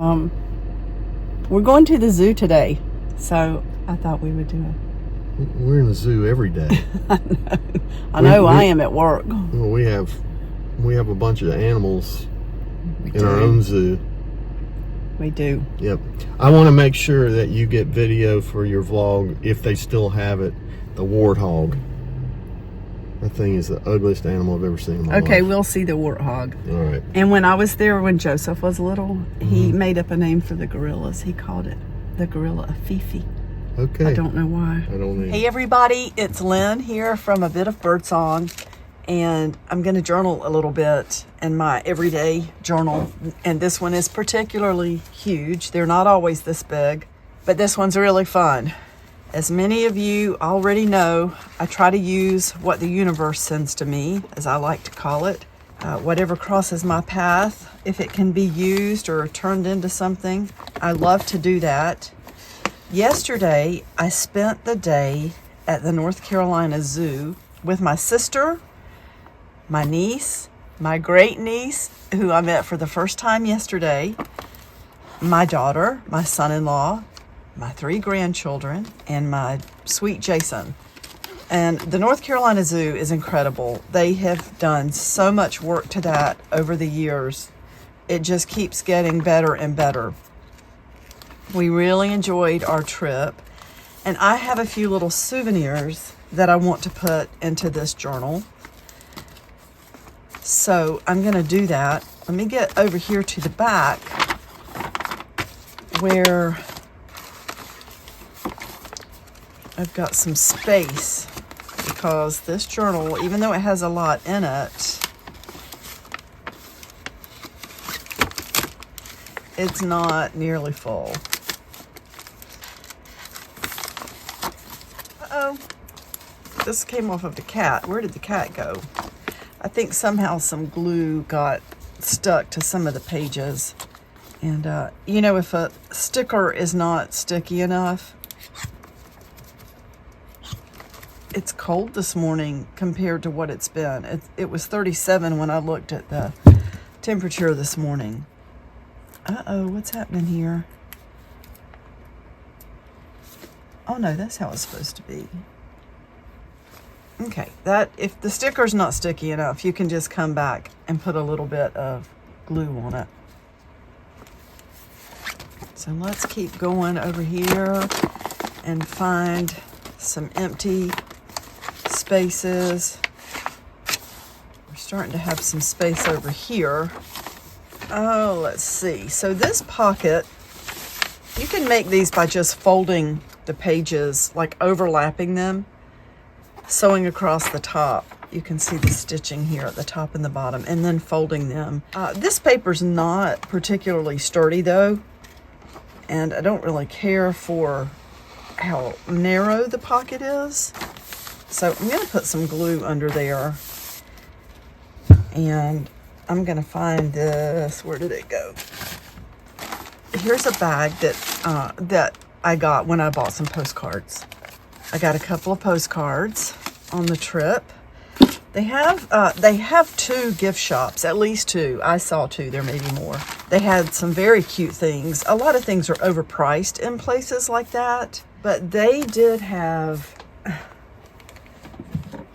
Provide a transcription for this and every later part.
We're going to the zoo today, so I thought we would do it. We're in the zoo every day. I know. I am at work. Well, we have a bunch of animals in our own zoo. We do. Yep. I want to make sure that you get video for your vlog, if they still have it, the warthog. That thing is the ugliest animal I've ever seen in my life. Okay, we'll see the warthog. All right. And when I was there, when Joseph was little, he made up a name for the gorillas. He called it the gorilla Fifi. Okay. I don't know why. I don't know. Hey everybody, it's Lynn here from A Bit of Birdsong, and I'm going to journal a little bit in my everyday journal, and this one is particularly huge. They're not always this big, but this one's really fun. As many of you already know, I try to use what the universe sends to me, as I like to call it. Whatever crosses my path, if it can be used or turned into something, I love to do that. Yesterday, I spent the day at the North Carolina Zoo with my sister, my niece, my great niece, who I met for the first time yesterday, my daughter, my son-in-law, my 3 grandchildren, and my sweet Jason. And the North Carolina Zoo is incredible. They have done so much work to that over the years. It just keeps getting better and better. We really enjoyed our trip, and I have a few little souvenirs that I want to put into this journal. So I'm going to do that. Let me get over here to the back where I've got some space, because this journal, even though it has a lot in it, it's not nearly full. Uh-oh. This came off of the cat. Where did the cat go? I think somehow some glue got stuck to some of the pages. And, you know, if a sticker is not sticky enough, it's cold this morning compared to what it's been. It was 37 when I looked at the temperature this morning. Uh-oh, what's happening here? Oh no, that's how it's supposed to be. Okay, that if the sticker's not sticky enough, you can just come back and put a little bit of glue on it. So let's keep going over here and find some empty spaces. We're starting to have some space over here. Oh, let's see. So this pocket, you can make these by just folding the pages, like overlapping them, sewing across the top. You can see the stitching here at the top and the bottom, and then folding them. This paper's not particularly sturdy though, and I don't really care for how narrow the pocket is. So I'm going to put some glue under there, and I'm going to find this. Where did it go? Here's a bag that I got when I bought some postcards. I got a couple of postcards on the trip. They have 2 gift shops, at least 2. I saw 2. There may be more. They had some very cute things. A lot of things are overpriced in places like that, but they did have.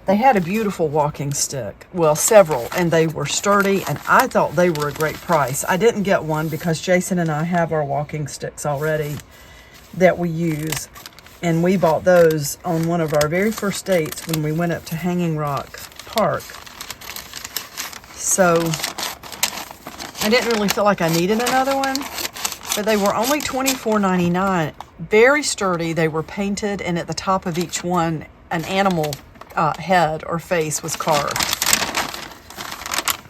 They had a beautiful walking stick. Well, several, and they were sturdy, and I thought they were a great price. I didn't get one because Jason and I have our walking sticks already that we use, and we bought those on one of our very first dates when we went up to Hanging Rock Park. So I didn't really feel like I needed another one, but they were only $24.99. Very sturdy. They were painted, and at the top of each one, an animal head or face was carved.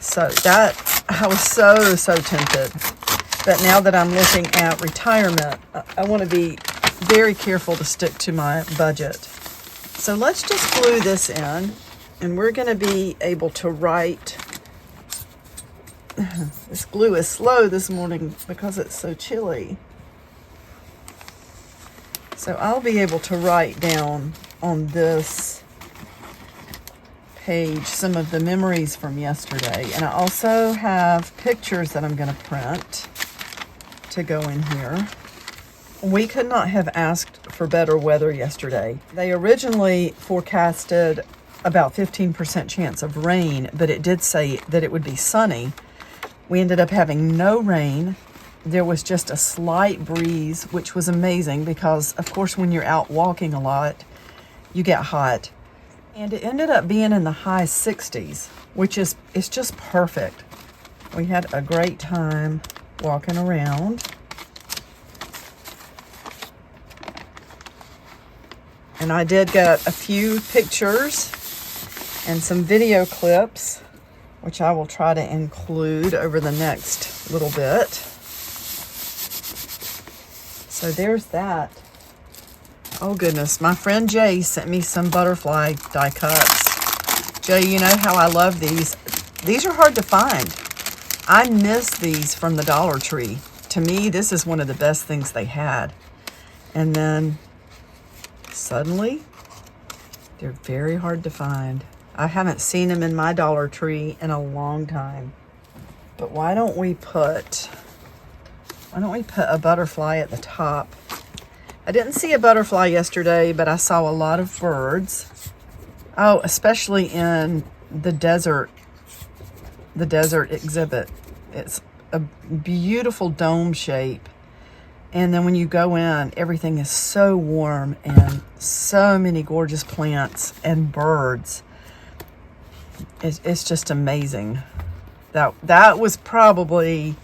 So that, I was so tempted. But now that I'm looking at retirement, I want to be very careful to stick to my budget. So let's just glue this in, and we're going to be able to write. This glue is slow this morning because it's so chilly. So I'll be able to write down on this page some of the memories from yesterday. And I also have pictures that I'm going to print to go in here. We could not have asked for better weather yesterday. They originally forecasted about 15% chance of rain, but it did say that it would be sunny. We ended up having no rain. There was just a slight breeze, which was amazing because, of course, when you're out walking a lot, you get hot. And it ended up being in the high 60s, which is just perfect. We had a great time walking around. And I did get a few pictures and some video clips, which I will try to include over the next little bit. So there's that. Oh goodness, my friend Jay sent me some butterfly die cuts. Jay, you know how I love these. These are hard to find. I miss these from the Dollar Tree. To me, this is one of the best things they had. And then suddenly, they're very hard to find. I haven't seen them in my Dollar Tree in a long time. But why don't we put a butterfly at the top? I didn't see a butterfly yesterday, but I saw a lot of birds. Oh, especially in the desert exhibit. It's a beautiful dome shape. And then when you go in, everything is so warm and so many gorgeous plants and birds. It's just amazing. That was probably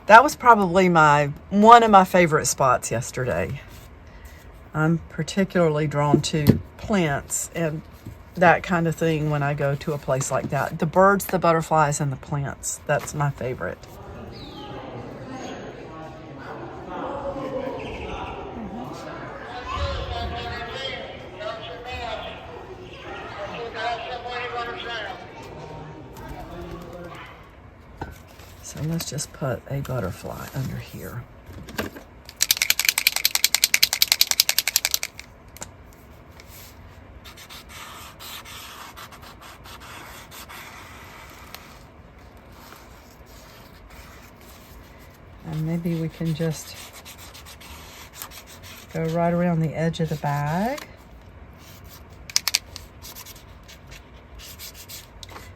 one of my favorite spots yesterday. I'm particularly drawn to plants and that kind of thing when I go to a place like that. The birds, the butterflies, and the plants. That's my favorite. So let's just put a butterfly under here. And maybe we can just go right around the edge of the bag.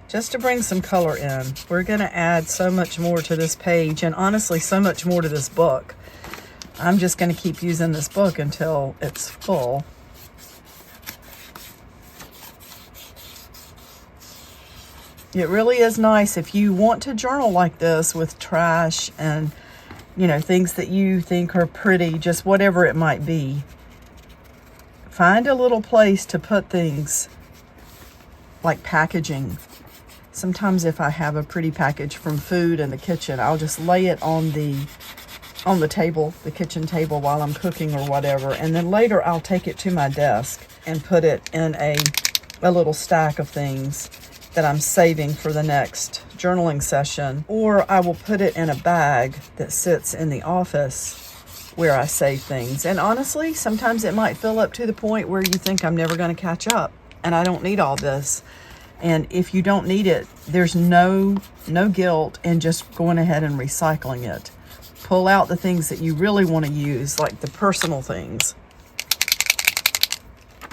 Just to bring some color in. We're going to add so much more to this page, and honestly, so much more to this book. I'm just going to keep using this book until it's full. It really is nice if you want to journal like this with trash and, you know, things that you think are pretty, just whatever it might be. Find a little place to put things like packaging. Sometimes if I have a pretty package from food in the kitchen, I'll just lay it on the table, the kitchen table, while I'm cooking or whatever. And then later I'll take it to my desk and put it in a little stack of things that I'm saving for the next journaling session. Or I will put it in a bag that sits in the office where I save things. And honestly, sometimes it might fill up to the point where you think I'm never going to catch up and I don't need all this. And if you don't need it, there's no guilt in just going ahead and recycling it. Pull out the things that you really want to use, like the personal things.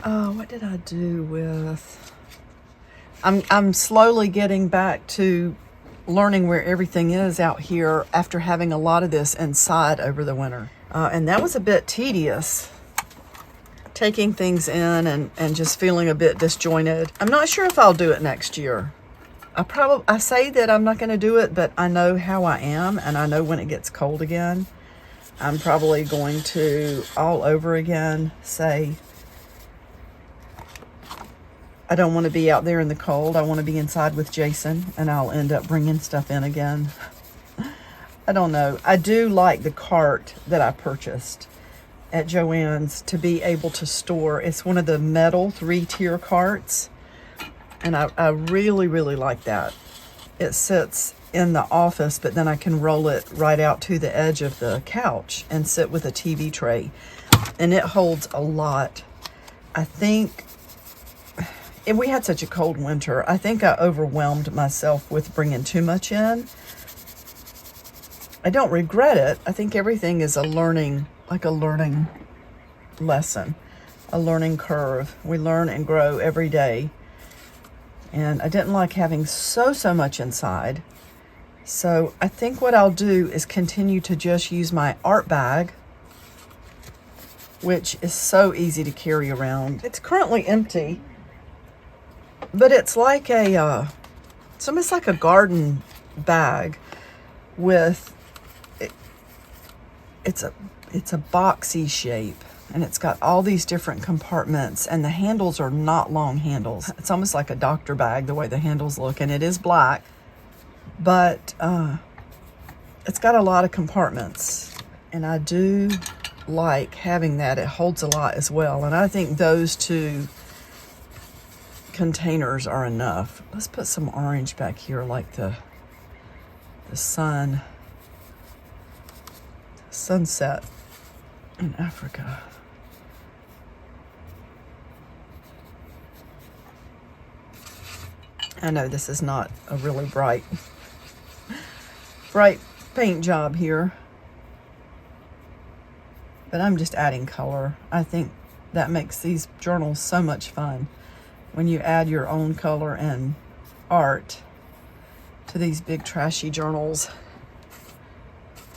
Oh, what did I do with... I'm slowly getting back to learning where everything is out here after having a lot of this inside over the winter. And that was a bit tedious. Taking things in and just feeling a bit disjointed. I'm not sure if I'll do it next year. I say that I'm not going to do it, but I know how I am, and I know when it gets cold again, I'm probably going to all over again say, I don't want to be out there in the cold. I want to be inside with Jason, and I'll end up bringing stuff in again. I don't know. I do like the cart that I purchased at Joann's to be able to store. It's one of the metal 3-tier carts, and I really, really like that. It sits in the office, but then I can roll it right out to the edge of the couch and sit with a TV tray, and it holds a lot. I think if we had such a cold winter, I think I overwhelmed myself with bringing too much in. I don't regret it. I think everything is a learning lesson, a learning curve. We learn and grow every day. And I didn't like having so much inside. So I think what I'll do is continue to just use my art bag, which is so easy to carry around. It's currently empty, but it's like it's almost like a garden bag with, it's a boxy shape, and it's got all these different compartments, and the handles are not long handles. It's almost like a doctor bag, the way the handles look, and it is black, but it's got a lot of compartments, and I do like having that. It holds a lot as well, and I think those two containers are enough. Let's put some orange back here, like the sunset in Africa. I know this is not a really bright paint job here, but I'm just adding color. I think that makes these journals so much fun when you add your own color and art to these big trashy journals.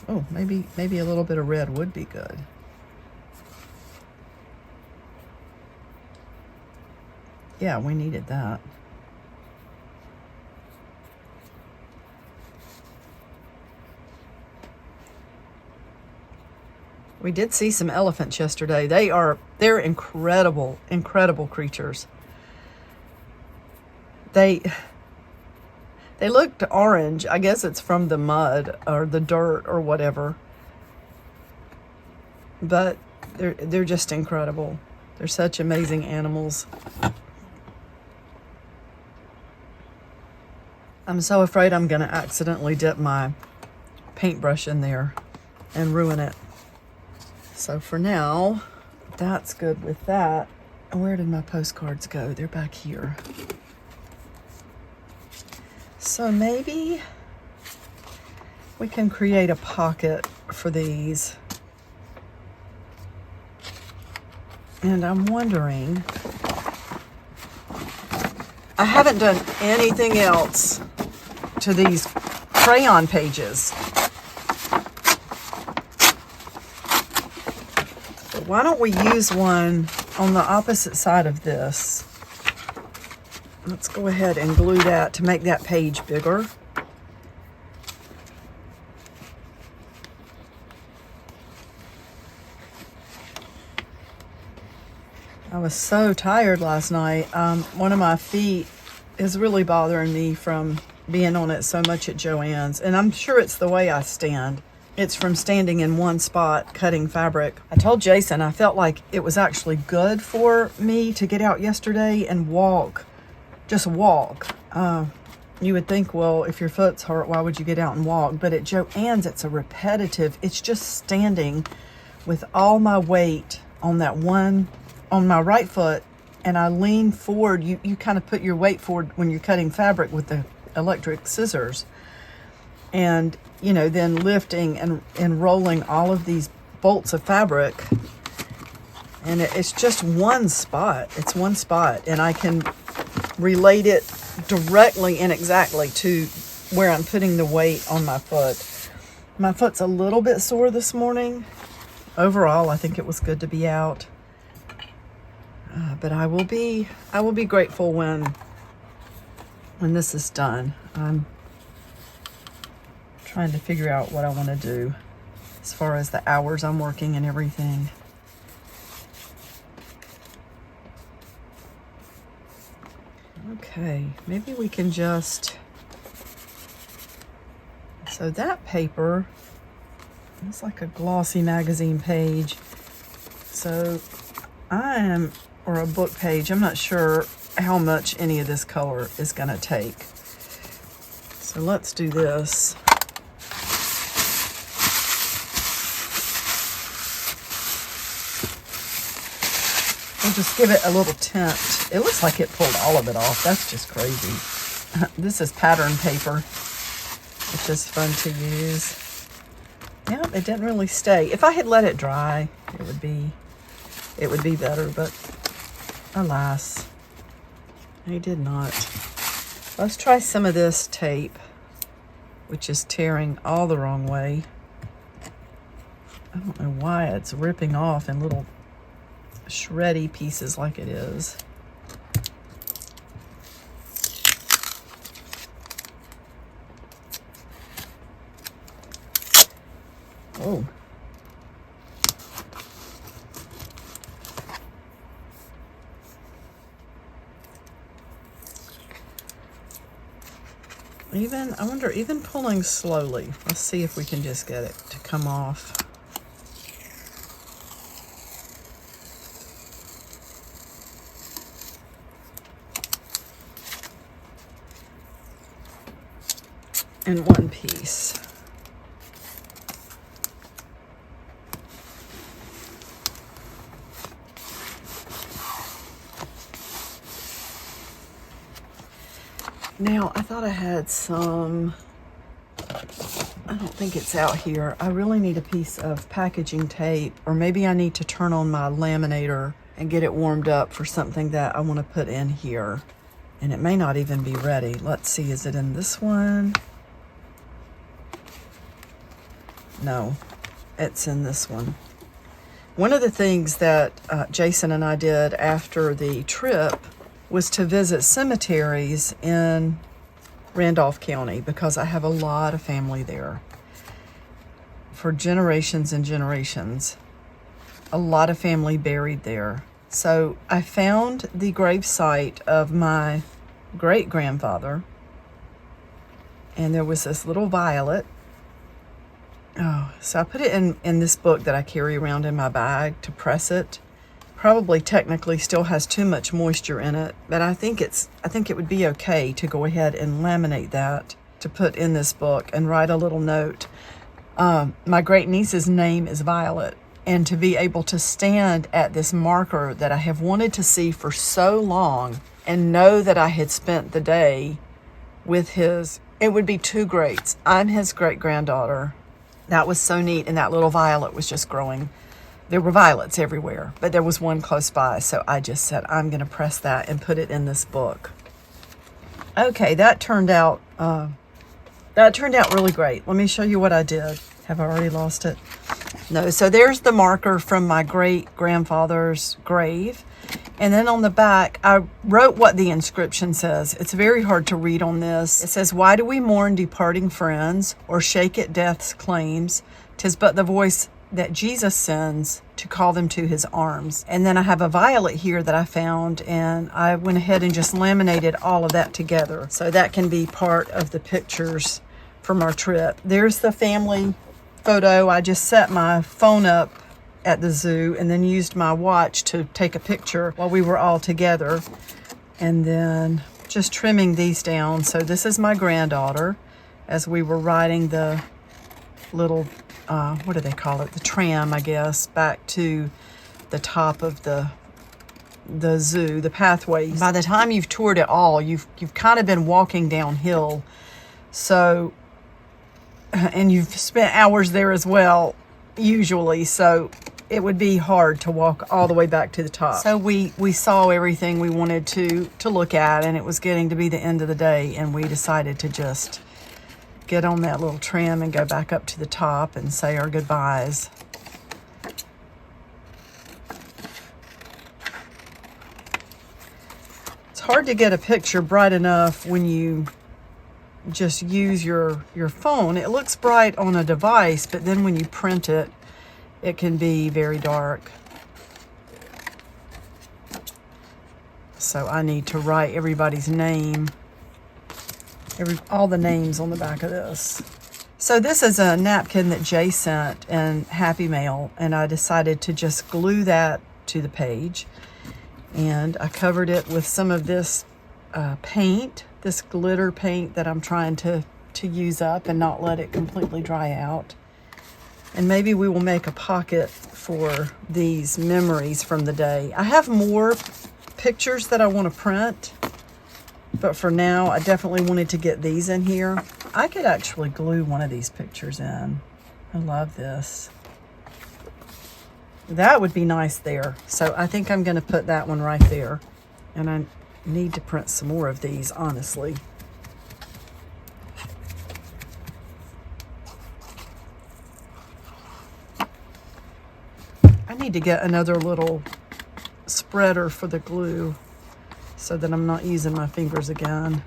Oh, maybe a little bit of red would be good. Yeah, we needed that. We did see some elephants yesterday. They're incredible creatures. They looked orange. I guess it's from the mud or the dirt or whatever. But they're just incredible. They're such amazing animals. I'm so afraid I'm gonna accidentally dip my paintbrush in there and ruin it. So for now, that's good with that. Where did my postcards go? They're back here. So maybe we can create a pocket for these. And I'm wondering, I haven't done anything else to these crayon pages. But why don't we use one on the opposite side of this? Let's go ahead and glue that to make that page bigger. I was so tired last night. One of my feet is really bothering me from being on it so much at Joann's. And I'm sure it's the way I stand. It's from standing in one spot cutting fabric. I told Jason I felt like it was actually good for me to get out yesterday and walk. Just walk. You would think, well, if your foot's hurt, why would you get out and walk? But at Joann's, it's a repetitive. It's just standing with all my weight on that one, on my right foot, and I lean forward. You kind of put your weight forward when you're cutting fabric with the electric scissors. And, you know, then lifting and rolling all of these bolts of fabric. And it's just one spot. It's one spot. And I can relate it directly and exactly to where I'm putting the weight on my foot. My foot's a little bit sore this morning. Overall, I think it was good to be out. But I will be grateful when this is done. I'm trying to figure out what I want to do as far as the hours I'm working and everything. Okay, maybe we can just, so that paper, it's like a glossy magazine page. So or a book page, I'm not sure how much any of this color is gonna take. So let's do this. We'll just give it a little tint. It looks like it pulled all of it off. That's just crazy. This is pattern paper, which is fun to use. Yeah, it didn't really stay. If I had let it dry, it would be better, but alas, I did not. Let's try some of this tape, which is tearing all the wrong way. I don't know why it's ripping off in little shreddy pieces like it is. Oh. I wonder, even pulling slowly, let's see if we can just get it to come off. In one piece. Now, I thought I had some, I don't think it's out here. I really need a piece of packaging tape, or maybe I need to turn on my laminator and get it warmed up for something that I want to put in here. And it may not even be ready. Let's see, is it in this one? No, it's in this one. One of the things that Jason and I did after the trip was to visit cemeteries in Randolph County, because I have a lot of family there. For generations and generations, a lot of family buried there. So I found the grave site of my great-grandfather, and there was this little violet. Oh, so I put it in this book that I carry around in my bag to press it. Probably technically still has too much moisture in it, but I think it would be okay to go ahead and laminate that to put in this book and write a little note. My great niece's name is Violet, and to be able to stand at this marker that I have wanted to see for so long and know that I had spent the day with it would be two greats. I'm his great-granddaughter. That was so neat, and that little violet was just growing. There were violets everywhere, but there was one close by, so I just said, I'm going to press that and put it in this book. Okay, that turned out really great. Let me show you what I did. Have I already lost it? No, so there's the marker from my great-grandfather's grave. And then on the back, I wrote what the inscription says. It's very hard to read on this. It says, "Why do we mourn departing friends, or shake at death's claims? 'Tis but the voice that Jesus sends to call them to his arms." And then I have a violet here that I found, and I went ahead and just laminated all of that together. So that can be part of the pictures from our trip. There's the family photo. I just set my phone up at the zoo and then used my watch to take a picture while we were all together. And then just trimming these down. So this is my granddaughter as we were riding the little what do they call it? The tram, I guess, back to the top of the zoo, the pathways. By the time you've toured it all, you've kind of been walking downhill. So, and you've spent hours there as well, usually. So it would be hard to walk all the way back to the top. So we saw everything we wanted to look at, and it was getting to be the end of the day, and we decided to just get on that little tram and go back up to the top and say our goodbyes. It's hard to get a picture bright enough when you just use your phone. It looks bright on a device, but then when you print it, it can be very dark. So I need to write everybody's name. All the names on the back of this. So this is a napkin that Jay sent in Happy Mail, and I decided to just glue that to the page. And I covered it with some of this paint, this glitter paint that I'm trying to use up and not let it completely dry out. And maybe we will make a pocket for these memories from the day. I have more pictures that I want to print, but for now, I definitely wanted to get these in here. I could actually glue one of these pictures in. I love this. That would be nice there. So I think I'm going to put that one right there. And I need to print some more of these, honestly. I need to get another little spreader for the glue so that I'm not using my fingers again.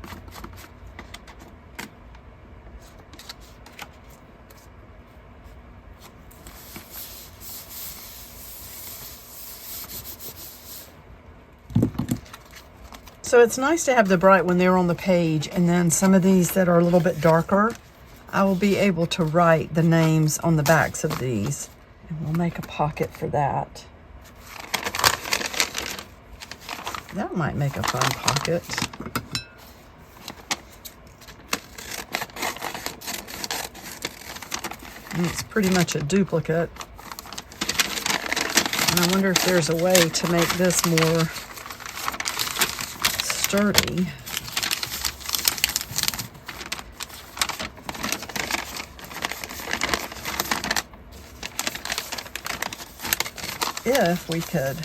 So it's nice to have the bright one there on the page, and then some of these that are a little bit darker, I will be able to write the names on the backs of these. And we'll make a pocket for that. That might make a fun pocket. And it's pretty much a duplicate. And I wonder if there's a way to make this more sturdy. If we could.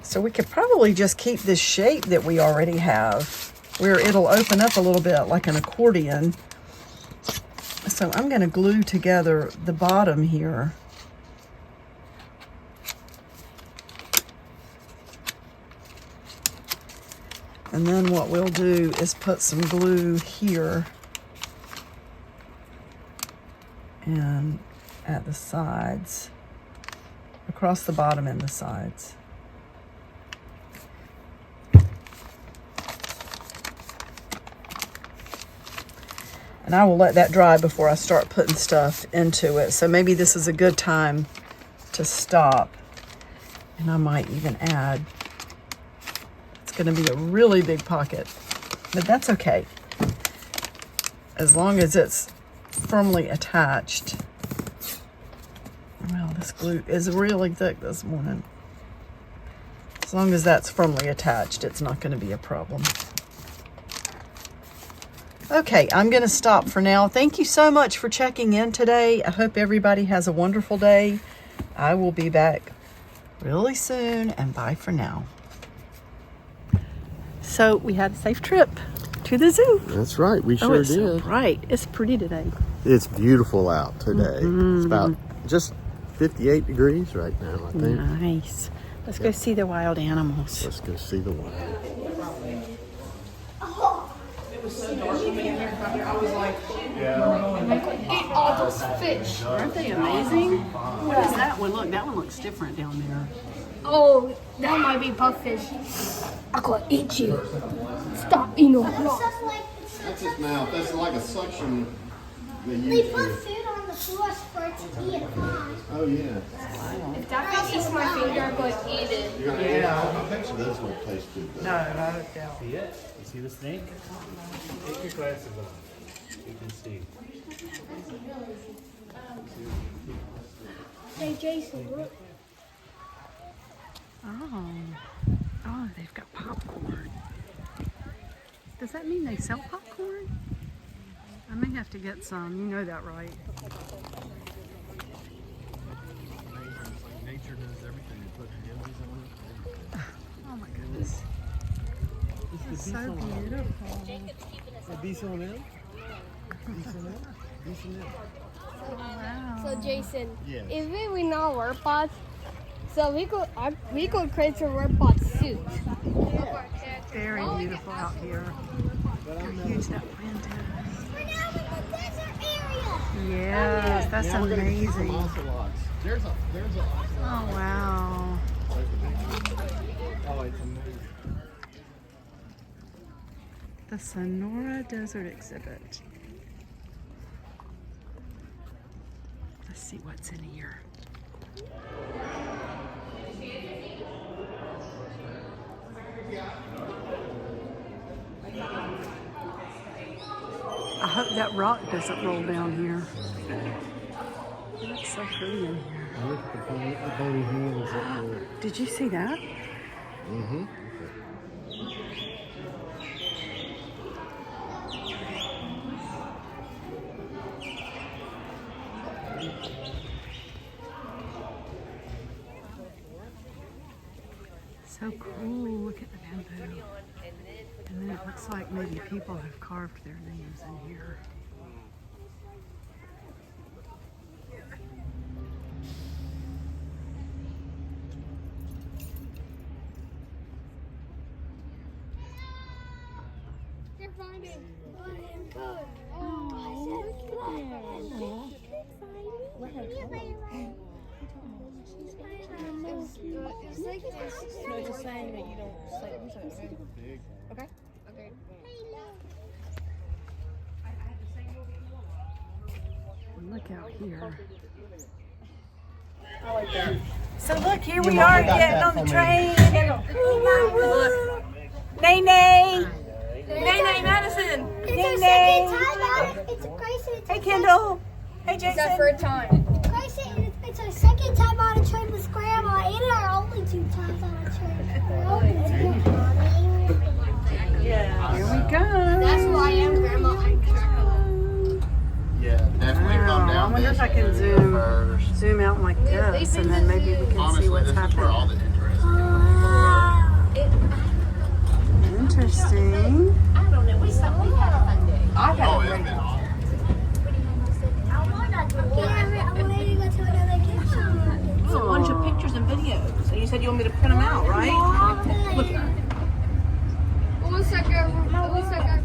So we could probably just keep this shape that we already have, where it'll open up a little bit like an accordion. So I'm going to glue together the bottom here. And then what we'll do is put some glue here and at the sides, across the bottom and the sides. And I will let that dry before I start putting stuff into it. So maybe this is a good time to stop. And I might even add, it's going to be a really big pocket, but that's okay. As long as it's firmly attached. Well, this glue is really thick this morning. As long as that's firmly attached, it's not going to be a problem. Okay, I'm going to stop for now. Thank you so much for checking in today. I hope everybody has a wonderful day. I will be back really soon, and bye for now. So we had a safe trip to the zoo. That's right, we sure did. Right, it's pretty today. It's beautiful out today. It's about just 58 degrees right now, I think. Nice. Let's go see the wild animals. Let's go see the wild. It was so dark when we got here. I was like, Eat all those fish. aren't they amazing? What is that one? Look, that one looks different down there. Oh, that might be puffish. I'm gonna eat you. Stop eating a rock. That's his mouth. That's like a suction They put food on the floor for it to eat it fine. Oh, yeah. If that thing eats my finger, I'm gonna eat it. Yeah, I bet you those won't taste good. No, I don't doubt. See it? You see the snake? Take your glasses off. You can see. Hey, Jason, look. Oh, they've got popcorn. Does that mean they sell popcorn? I may have to get some. You know that, right? Nature does everything. You put jellies on it. Oh my goodness. It's so beautiful. Beast on them? Beast on them? Wow. So, Jason, Yes. if we not wear pots, so we could create some wear pot suit. Very beautiful out here. Look how huge that plant is. We're now in the desert area. Yes, that's Now we're gonna get some amazing. ocelots. There's a ocelot. Oh, wow. Oh, it's amazing. The Sonora Desert Exhibit. Let's see what's in here. I hope that rock doesn't roll down here. That's so pretty in here. Look at the bony hands up there. Did you see that? Mm-hmm. so cool. Look at the bamboo. And then it looks like maybe people have carved their names in here. They're finding. It's like this. No, just saying that you don't say okay? Okay? Okay. Look out here. I like that. So look, here we are getting on the train. Nay, nay. Nay, nay, Madison. Nay, nay. Hey, Kendall. Hey, Jason. It's our third time. Grayson, it's our second time on a train with Grandma and our only 2 times on a train. Here we go. That's who I am, Grandma. I'm Yeah, definitely come Wow, I down wonder this if I can area zoom first. zoom out like this, and then maybe we can Honestly, see what's this is where all happening. the interesting Interesting. I don't know. We had a fun day. Oh, it's been awesome. It's a bunch of pictures and videos. And you said you want me to print them out, right? Look. It looks like a